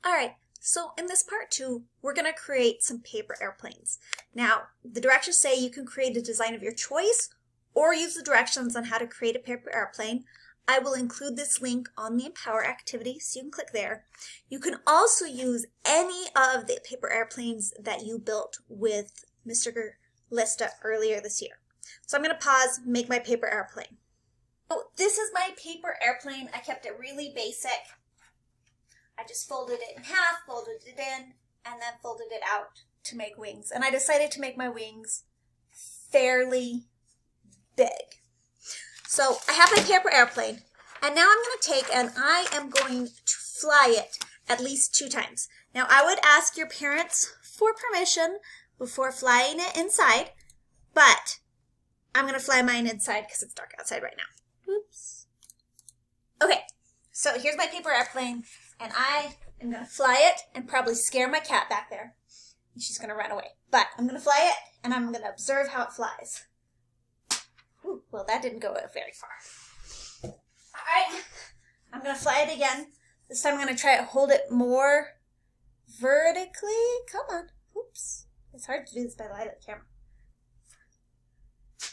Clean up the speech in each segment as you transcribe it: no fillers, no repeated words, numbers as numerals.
All right, so in this part 2, we're going to create some paper airplanes. Now, the directions say you can create a design of your choice or use the directions on how to create a paper airplane. I will include this link on the Empower activity, so you can click there. You can also use any of the paper airplanes that you built with Mr. Lista earlier this year. So I'm going to pause, make my paper airplane. So this is my paper airplane. I kept it really basic. I just folded it in half, folded it in, and then folded it out to make wings. And I decided to make my wings fairly big. So I have my paper airplane, and now I'm going to take and I am going to fly it at least 2 times. Now I would ask your parents for permission before flying it inside, but I'm going to fly mine inside because it's dark outside right now. Oops. Okay, so here's my paper airplane. And I am going to fly it and probably scare my cat back there. And she's going to run away. But I'm going to fly it and I'm going to observe how it flies. Ooh, well, that didn't go very far. All right. I'm going to fly it again. This time I'm going to try to hold it more vertically. Come on. Oops. It's hard to do this by the light of the camera.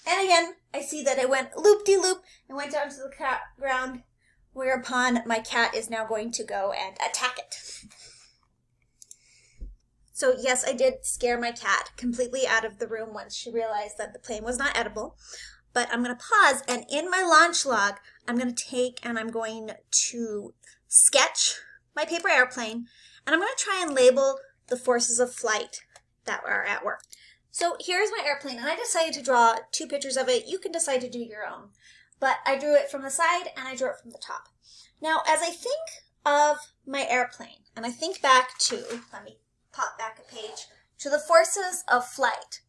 And again, I see that it went loop-de-loop and went down to the ground. Whereupon my cat is now going to go and attack it. So yes, I did scare my cat completely out of the room once she realized that the plane was not edible. But I'm going to pause, and in my launch log, I'm going to take and I'm going to sketch my paper airplane, and I'm going to try and label the forces of flight that are at work. So here's my airplane, and I decided to draw 2 pictures of it. You can decide to do your own. But I drew it from the side and I drew it from the top. Now, as I think of my airplane, and I think back to, let me pop back a page, to the forces of flight,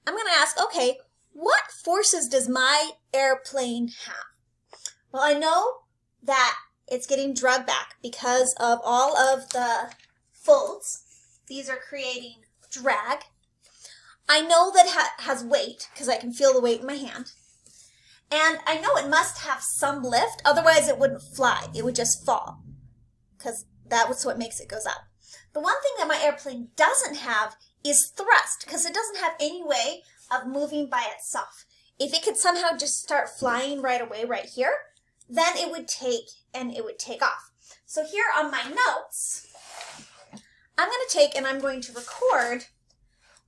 I'm going to ask, okay, what forces does my airplane have? Well, I know that it's getting dragged back because of all of the folds. These are creating drag. I know that it has weight because I can feel the weight in my hand. And I know it must have some lift, otherwise it wouldn't fly. It would just fall, because that's what makes it goes up. The one thing that my airplane doesn't have is thrust, because it doesn't have any way of moving by itself. If it could somehow just start flying right away right here, then it would take off. So here on my notes, I'm going to take and I'm going to record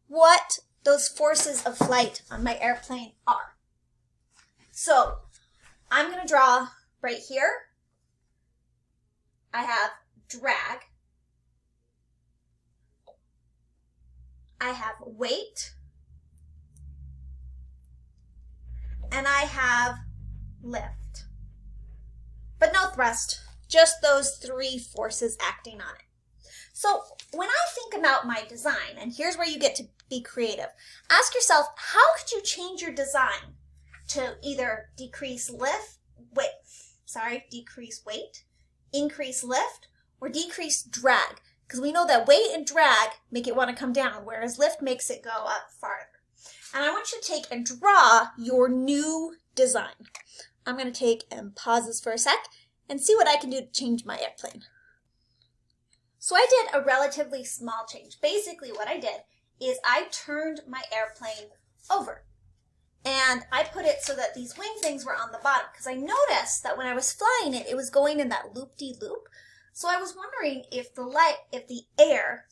what those forces of flight on my airplane are. So I'm going to draw right here. I have drag. I have weight. And I have lift. But no thrust, just those 3 forces acting on it. So when I think about my design, and here's where you get to be creative, ask yourself, how could you change your design to either decrease weight, increase lift, or decrease drag? Because we know that weight and drag make it want to come down, whereas lift makes it go up farther. And I want you to take and draw your new design. I'm going to take and pause this for a sec and see what I can do to change my airplane. So I did a relatively small change. Basically what I did is I turned my airplane over. And I put it so that these wing things were on the bottom, because I noticed that when I was flying it, it was going in that loop-de-loop. So I was wondering if the air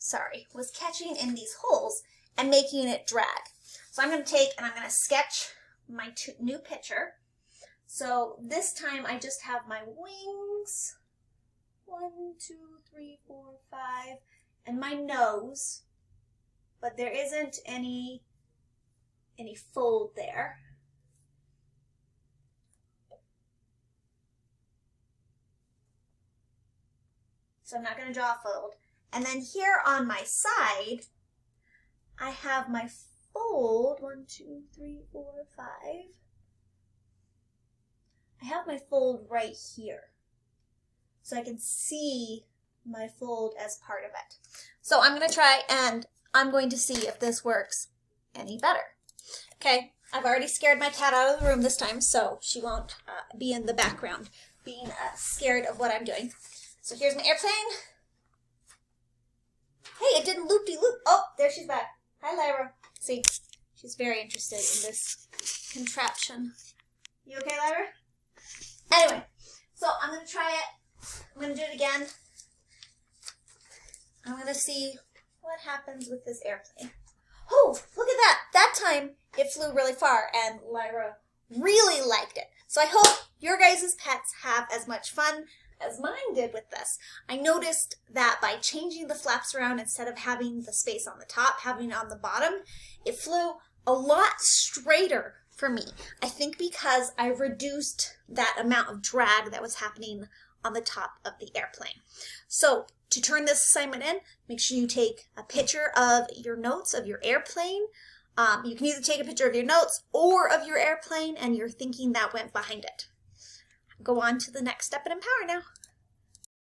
was catching in these holes and making it drag. So I'm going to take and I'm going to sketch my new picture. So this time I just have my wings, 1, 2, 3, 4, 5, and my nose, but there isn't any fold there. So I'm not going to draw a fold. And then here on my side, I have my fold, 1, 2, 3, 4, 5. I have my fold right here. So I can see my fold as part of it. So I'm going to try and I'm going to see if this works any better. Okay, I've already scared my cat out of the room this time, so she won't be in the background being scared of what I'm doing. So here's my airplane. she's back. Hi, Lyra. See, she's very interested in this contraption. You okay, Lyra? Anyway, so I'm going to try it. I'm going to do it again. I'm going to see what happens with this airplane. Oh, look at that. That time it flew really far and Lyra really liked it. So I hope your guys' pets have as much fun as mine did with this. I noticed that by changing the flaps around, instead of having the space on the top, having it on the bottom, it flew a lot straighter for me. I think because I reduced that amount of drag that was happening on the top of the airplane. So to turn this assignment in, make sure you take a picture of your notes of your airplane. You can either take a picture of your notes or of your airplane and your thinking that went behind it. Go on to the next step in Empower now.